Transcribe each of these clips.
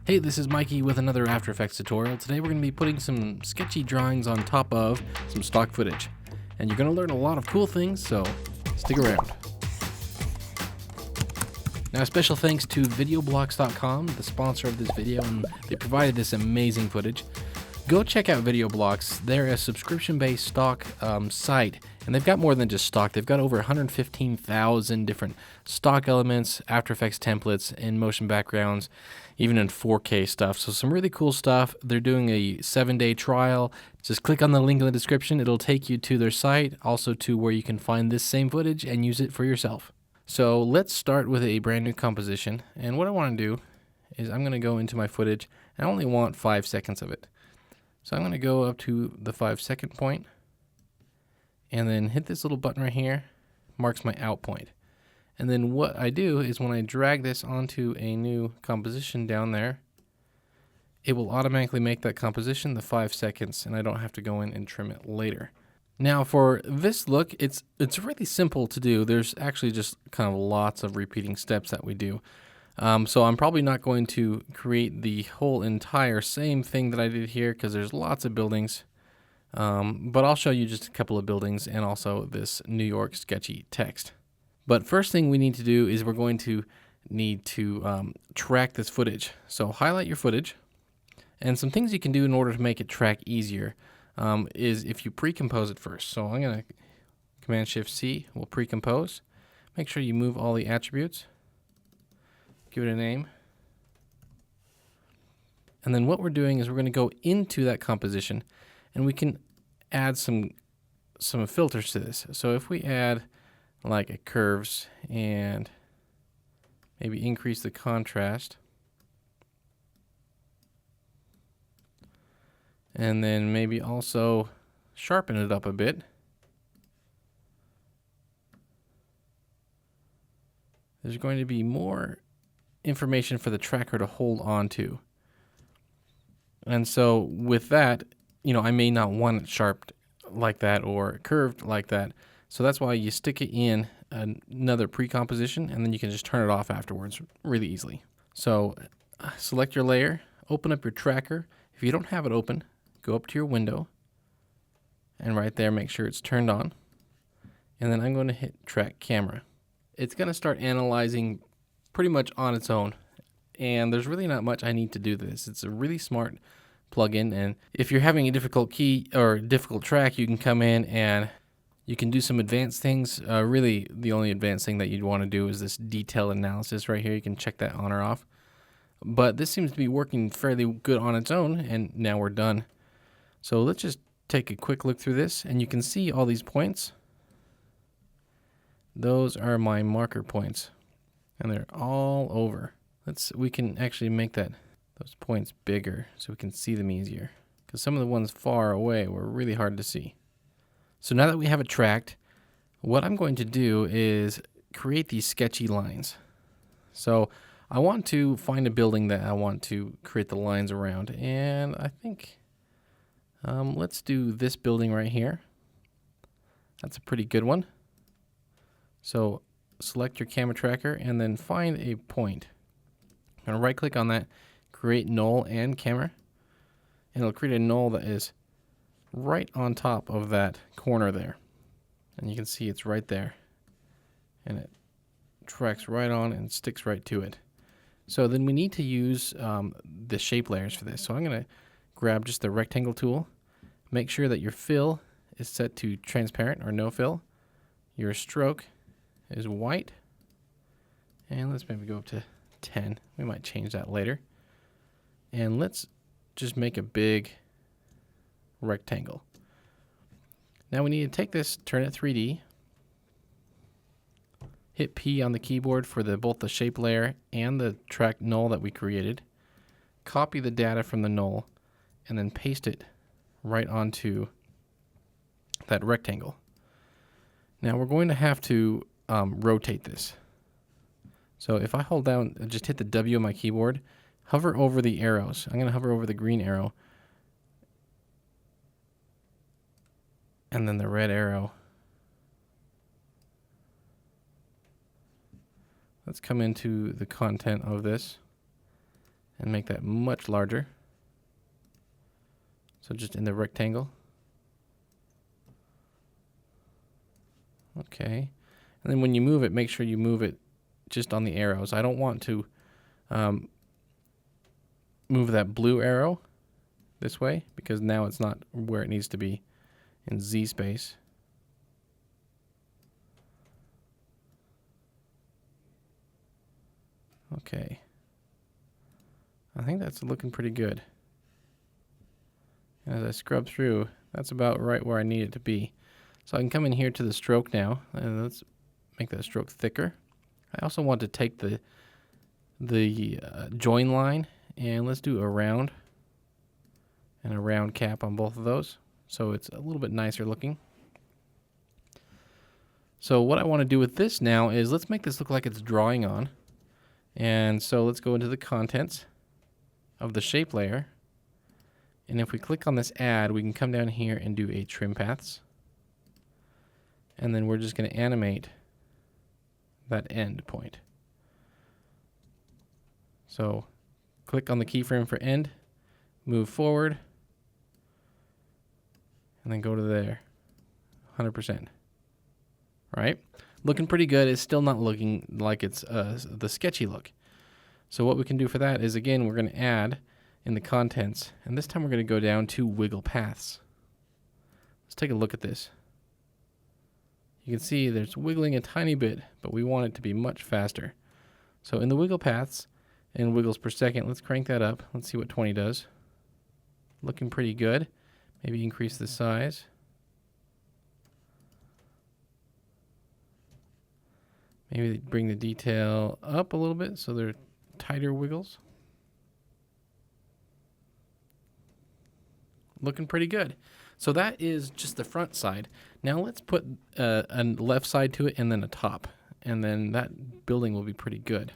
Hey, this is Mikey with another After Effects tutorial. Today we're going to be putting some sketchy drawings on top of some stock footage. And you're going to learn a lot of cool things, so stick around. Now, special thanks to videoblocks.com, the sponsor of this video, and they provided this amazing footage. Go check out VideoBlocks. They're a subscription-based stock site, and they've got more than just stock. They've got over 115,000 different stock elements, After Effects templates, in motion backgrounds, even in 4K stuff. So some really cool stuff. They're doing a 7-day trial. Just click on the link in the description. It'll take you to their site, also to where you can find this same footage and use it for yourself. So let's start with a brand new composition. And what I want to do is I'm going to go into my footage, and I only want 5 seconds of it. So I'm going to go up to the 5-second point and then hit this little button right here, marks my out point. And then what I do is when I drag this onto a new composition down there, it will automatically make that composition the 5 seconds, and I don't have to go in and trim it later. Now for this look, it's really simple to do. There's actually just kind of lots of repeating steps that we do. So I'm probably not going to create the whole entire same thing that I did here because there's lots of buildings. But I'll show you just a couple of buildings and also this New York sketchy text. But first thing we need to do is we're going to need to track this footage. So highlight your footage, and some things you can do in order to make it track easier is if you pre-compose it first. So I'm going to Command-Shift-C, we'll pre-compose. Make sure you move all the attributes. Give it a name. And then what we're doing is we're going to go into that composition, and we can add some filters to this. So if we add like a curves and maybe increase the contrast, and then maybe also sharpen it up a bit, there's going to be more information for the tracker to hold on to. And so with that, I may not want it sharped like that or curved like that. So that's why you stick it in another pre-composition, and then you can just turn it off afterwards really easily. So select your layer, open up your tracker. If you don't have it open, go up to your window, and right there make sure it's turned on. And then I'm going to hit track camera. It's going to start analyzing pretty much on its own, and there's really not much I need to do this. It's a really smart plugin, and if you're having a difficult key or difficult track, you can come in and you can do some advanced things. Really, the only advanced thing that you'd want to do is this detail analysis right here. You can check that on or off. But this seems to be working fairly good on its own, and now we're done. So let's just take a quick look through this, and you can see all these points. Those are my marker points, and they're all over. We can actually make those points bigger so we can see them easier, because some of the ones far away were really hard to see. So now that we have it tracked, what I'm going to do is create these sketchy lines. So I want to find a building that I want to create the lines around, and I think let's do this building right here. That's a pretty good one. So select your camera tracker and then find a point. I'm going to right click on that, create null and camera, and it'll create a null that is right on top of that corner there. And you can see it's right there, and it tracks right on and sticks right to it. So then we need to use the shape layers for this. So I'm going to grab just the rectangle tool, make sure that your fill is set to transparent or no fill, your stroke is white, and let's maybe go up to 10. We might change that later. And let's just make a big rectangle. Now we need to take this, turn it 3D, hit P on the keyboard for both the shape layer and the track null that we created, copy the data from the null, and then paste it right onto that rectangle. Now we're going to have to rotate this. So if I hold down, just hit the W on my keyboard, hover over the arrows. I'm going to hover over the green arrow, and then the red arrow. Let's come into the content of this, and make that much larger. So just in the rectangle. Okay. And then when you move it, make sure you move it just on the arrows. I don't want to move that blue arrow this way because now it's not where it needs to be in Z space. Okay. I think that's looking pretty good. As I scrub through, that's about right where I need it to be. So I can come in here to the stroke now, and let's make that stroke thicker. I also want to take the join line, and let's do a round and a round cap on both of those, so it's a little bit nicer looking. So what I want to do with this now is let's make this look like it's drawing on. And so let's go into the contents of the shape layer. And if we click on this add, we can come down here and do a trim paths. And then we're just going to animate that end point. So click on the keyframe for end, move forward, and then go to there, 100%. Right? Looking pretty good. It's still not looking like it's the sketchy look. So what we can do for that is, again, we're going to add in the contents, and this time we're going to go down to wiggle paths. Let's take a look at this. You can see there's wiggling a tiny bit, but we want it to be much faster. So in the wiggle paths and wiggles per second, let's crank that up. Let's see what 20 does. Looking pretty good. Maybe increase the size. Maybe bring the detail up a little bit so they're tighter wiggles. Looking pretty good. So that is just the front side. Now let's put a left side to it and then a top. And then that building will be pretty good.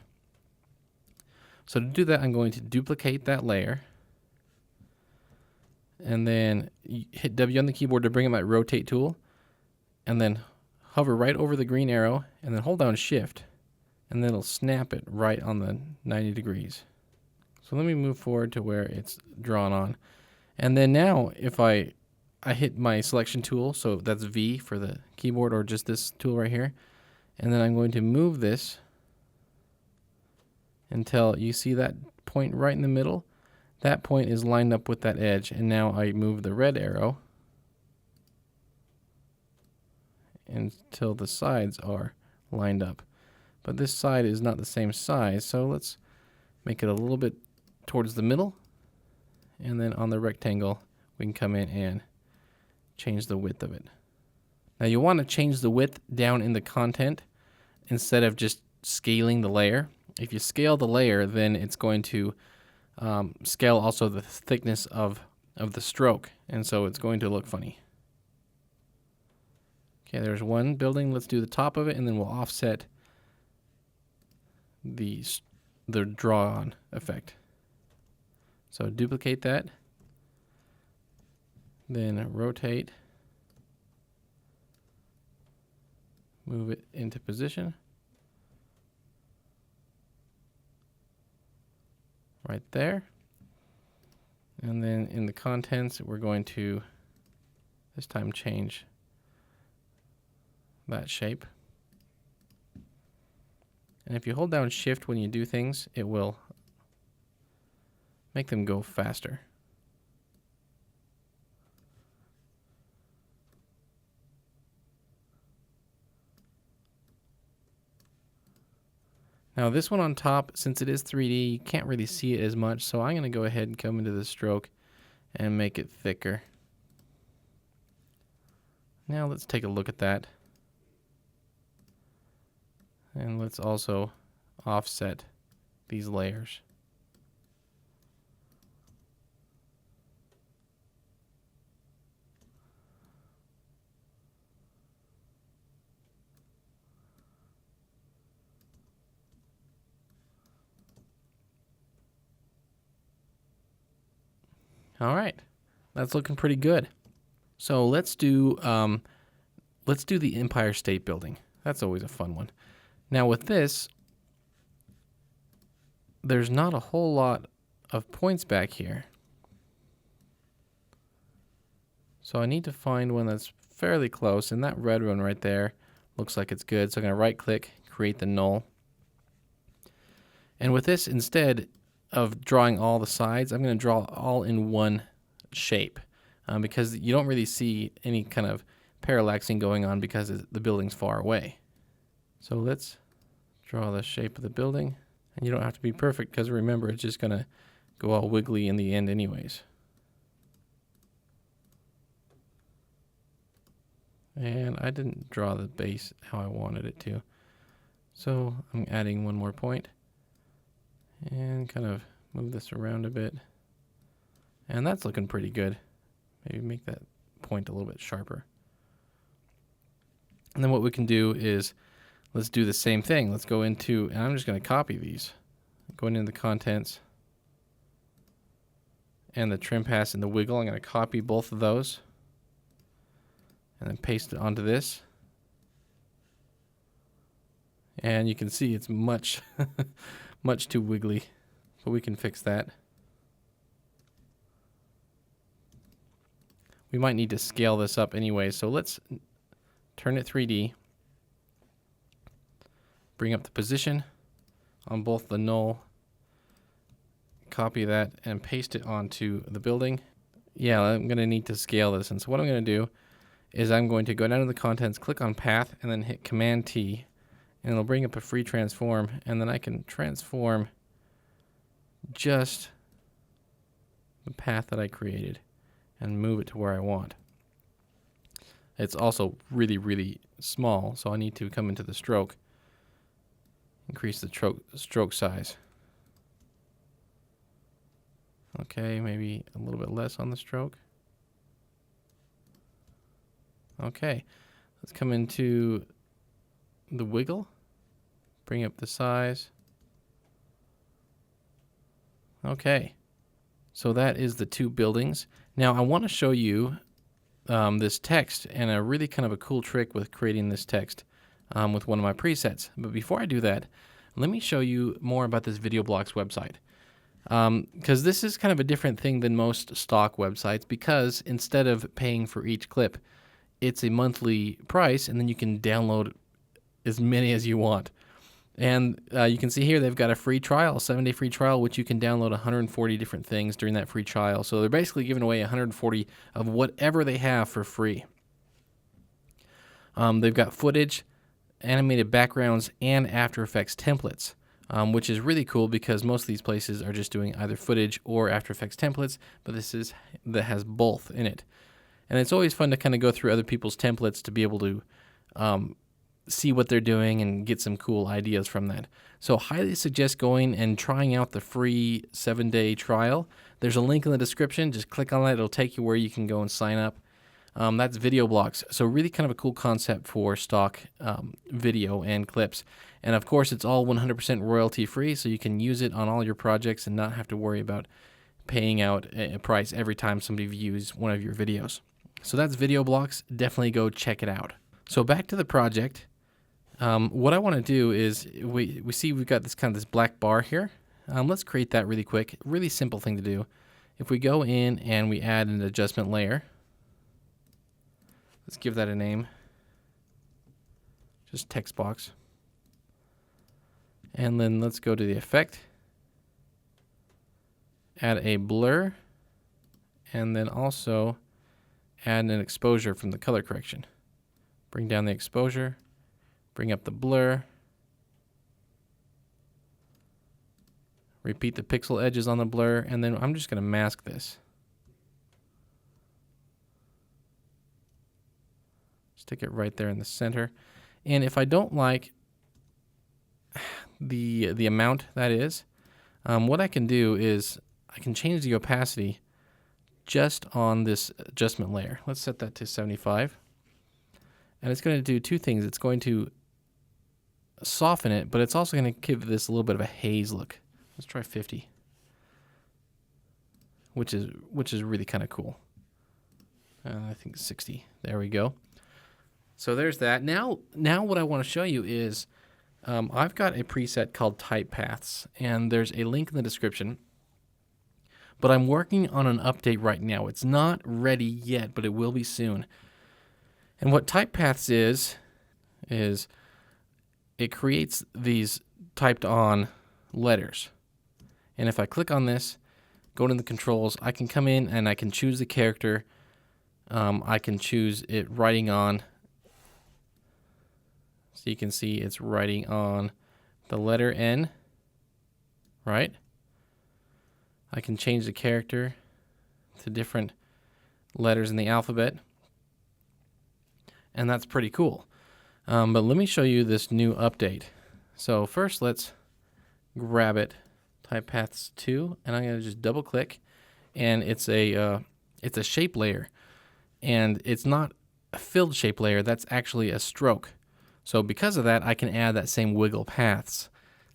So to do that, I'm going to duplicate that layer. And then hit W on the keyboard to bring in my rotate tool. And then hover right over the green arrow and then hold down shift. And then it'll snap it right on the 90 degrees. So let me move forward to where it's drawn on. And then now if I hit my selection tool, so that's V for the keyboard or just this tool right here. And then I'm going to move this until you see that point right in the middle. That point is lined up with that edge. And now I move the red arrow until the sides are lined up. But this side is not the same size, so let's make it a little bit towards the middle. And then on the rectangle, we can come in and change the width of it. Now you want to change the width down in the content instead of just scaling the layer. If you scale the layer, then it's going to scale also the thickness of the stroke, and so it's going to look funny. Okay, there's one building. Let's do the top of it, and then we'll offset the draw-on effect. So duplicate that, then rotate, move it into position, right there. And then in the contents, we're going to this time change that shape. And if you hold down shift when you do things, it will make them go faster. Now this one on top, since it is 3D, you can't really see it as much, so I'm going to go ahead and come into the stroke and make it thicker. Now let's take a look at that. And let's also offset these layers. All right, that's looking pretty good. So let's do the Empire State Building. That's always a fun one. Now with this, there's not a whole lot of points back here. So I need to find one that's fairly close, and that red one right there looks like it's good. So I'm going to right click, create the null. And with this, instead of drawing all the sides, I'm going to draw all in one shape because you don't really see any kind of parallaxing going on because the building's far away. So let's draw the shape of the building. And you don't have to be perfect because remember, it's just going to go all wiggly in the end anyways. And I didn't draw the base how I wanted it to. So I'm adding one more point and kind of move this around a bit. And that's looking pretty good. Maybe make that point a little bit sharper. And then what we can do is, let's do the same thing. Let's go into, and I'm just going to copy these. Going into the contents and the trim pass and the wiggle. I'm going to copy both of those and then paste it onto this. And you can see it's much, much too wiggly, but we can fix that. We might need to scale this up anyway, so let's turn it 3D. Bring up the position on both the null, copy that, and paste it onto the building. Yeah, I'm going to need to scale this, and so what I'm going to do is I'm going to go down to the contents, click on path, and then hit Command T, and it'll bring up a free transform, and then I can transform just the path that I created and move it to where I want. It's also really, really small, so I need to come into the stroke, increase the stroke size. Okay, maybe a little bit less on the stroke. Okay, let's come into the wiggle, bring up the size. Okay, so that is the two buildings. Now I want to show you this text and a really kind of a cool trick with creating this text with one of my presets. But before I do that, let me show you more about this VideoBlocks website. Because this is kind of a different thing than most stock websites, because instead of paying for each clip, it's a monthly price, and then you can download as many as you want. And you can see here they've got a free trial, a 7-day free trial, which you can download 140 different things during that free trial. So they're basically giving away 140 of whatever they have for free. They've got footage, animated backgrounds, and After Effects templates, which is really cool because most of these places are just doing either footage or After Effects templates, but that has both in it. And it's always fun to kind of go through other people's templates to be able to see what they're doing and get some cool ideas from that. So highly suggest going and trying out the free 7-day trial. There's a link in the description. Just click on that. It'll take you where you can go and sign up. That's VideoBlocks. So really kind of a cool concept for stock video and clips. And of course, it's all 100% royalty free, so you can use it on all your projects and not have to worry about paying out a price every time somebody views one of your videos. So that's VideoBlocks. Definitely go check it out. So back to the project. What I want to do is we see we've got this black bar here. Let's create that really quick. Really simple thing to do. If we go in and we add an adjustment layer, let's give that a name. Just text box. And then let's go to the effect. Add a blur. And then also add an exposure from the color correction. Bring down the exposure. Bring up the blur. Repeat the pixel edges on the blur. And then I'm just going to mask this. Stick it right there in the center. And if I don't like the amount that is, what I can do is I can change the opacity just on this adjustment layer. Let's set that to 75. And it's going to do two things. It's going to soften it, but it's also going to give this a little bit of a haze look. Let's try 50, which is really kind of cool. I think 60. There we go. So there's that. Now what I want to show you is I've got a preset called Type Paths, and there's a link in the description but I'm working on an update right now. It's not ready yet, but it will be soon. And what type paths is it creates these typed on letters. And if I click on this, go into the controls, I can come in and I can choose the character. I can choose it writing on. So you can see it's writing on the letter N, right? I can change the character to different letters in the alphabet. And that's pretty cool. But let me show you this new update. So first let's grab it, type paths 2, and I'm going to just double click, and it's a shape layer. And it's not a filled shape layer, that's actually a stroke. So because of that, I can add that same wiggle paths.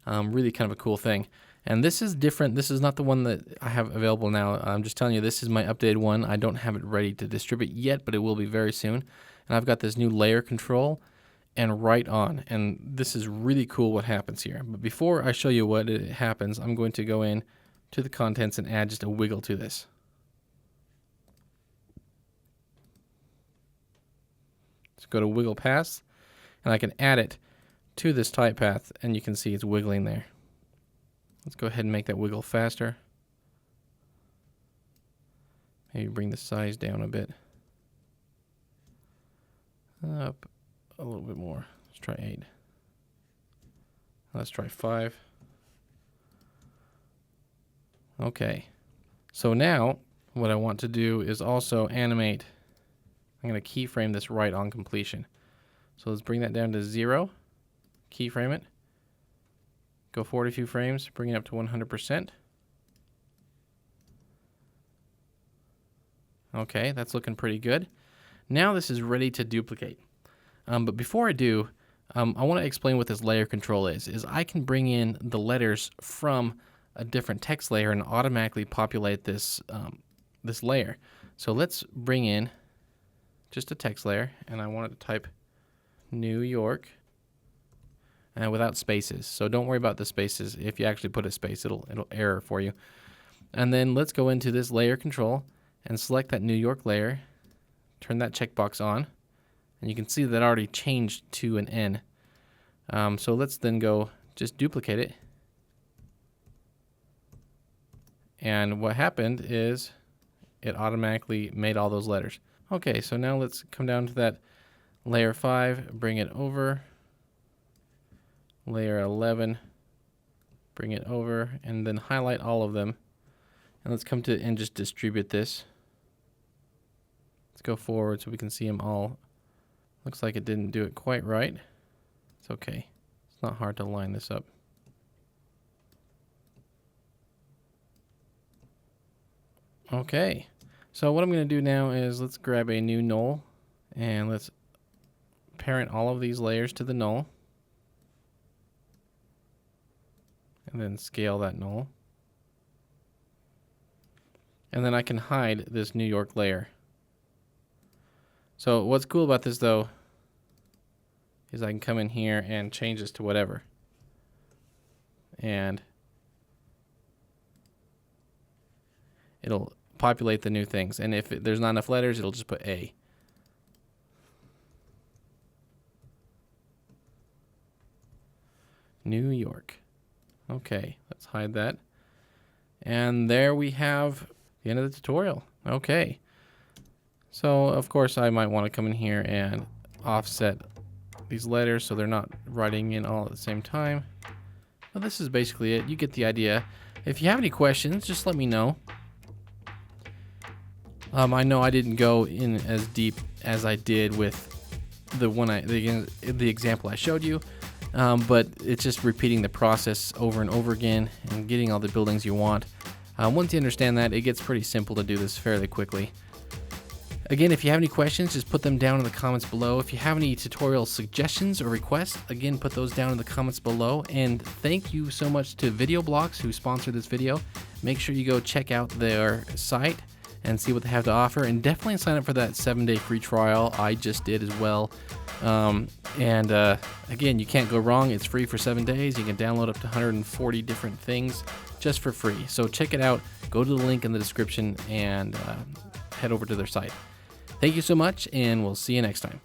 Really kind of a cool thing. And this is different. This is not the one that I have available now. I'm just telling you, this is my updated one. I don't have it ready to distribute yet, but it will be very soon. And I've got this new layer control and write on. And this is really cool what happens here. But before I show you what happens, I'm going to go in to the contents and add just a wiggle to this. Let's go to wiggle paths, and I can add it to this type path, and you can see it's wiggling there. Let's go ahead and make that wiggle faster. Maybe bring the size down a bit. Up a little bit more. Let's try 8. Let's try 5. Okay. So now what I want to do is also animate. I'm going to keyframe this right on completion. So let's bring that down to 0. Keyframe it. Go forward a few frames, bring it up to 100%. Okay, that's looking pretty good. Now this is ready to duplicate. But before I do, I want to explain what this layer control is I can bring in the letters from a different text layer and automatically populate this, this layer. So let's bring in just a text layer, and I want it to type New York. Without spaces. So don't worry about the spaces. If you actually put a space, it'll error for you. And then let's go into this layer control and select that New York layer. Turn that checkbox on. And you can see that already changed to an N. So let's then go just duplicate it. And what happened is it automatically made all those letters. Okay, so now let's come down to that layer 5, bring it over. Layer 11, bring it over, and then highlight all of them. And let's come to and just distribute this. Let's go forward so we can see them all. Looks like it didn't do it quite right. It's okay. It's not hard to line this up. Okay, so what I'm going to do now is let's grab a new null, and let's parent all of these layers to the null. And then scale that null. And then I can hide this New York layer. So what's cool about this though is I can come in here and change this to whatever. And it'll populate the new things. And if there's not enough letters, it'll just put A. New York. Okay, let's hide that. And there we have the end of the tutorial. Okay. So, of course, I might want to come in here and offset these letters so they're not writing in all at the same time. But this is basically it. You get the idea. If you have any questions, just let me know. I know I didn't go in as deep as I did with the example I showed you. But it's just repeating the process over and over again and getting all the buildings you want. Once you understand that, it gets pretty simple to do this fairly quickly. Again, if you have any questions, just put them down in the comments below. If you have any tutorial suggestions or requests, again, put those down in the comments below. And thank you so much to VideoBlocks who sponsored this video. Make sure you go check out their site and see what they have to offer, and definitely sign up for that 7-day free trial. I just did as well. Again, you can't go wrong. It's free for 7 days. You can download up to 140 different things just for free. So check it out. Go to the link in the description and head over to their site. Thank you so much, and we'll see you next time.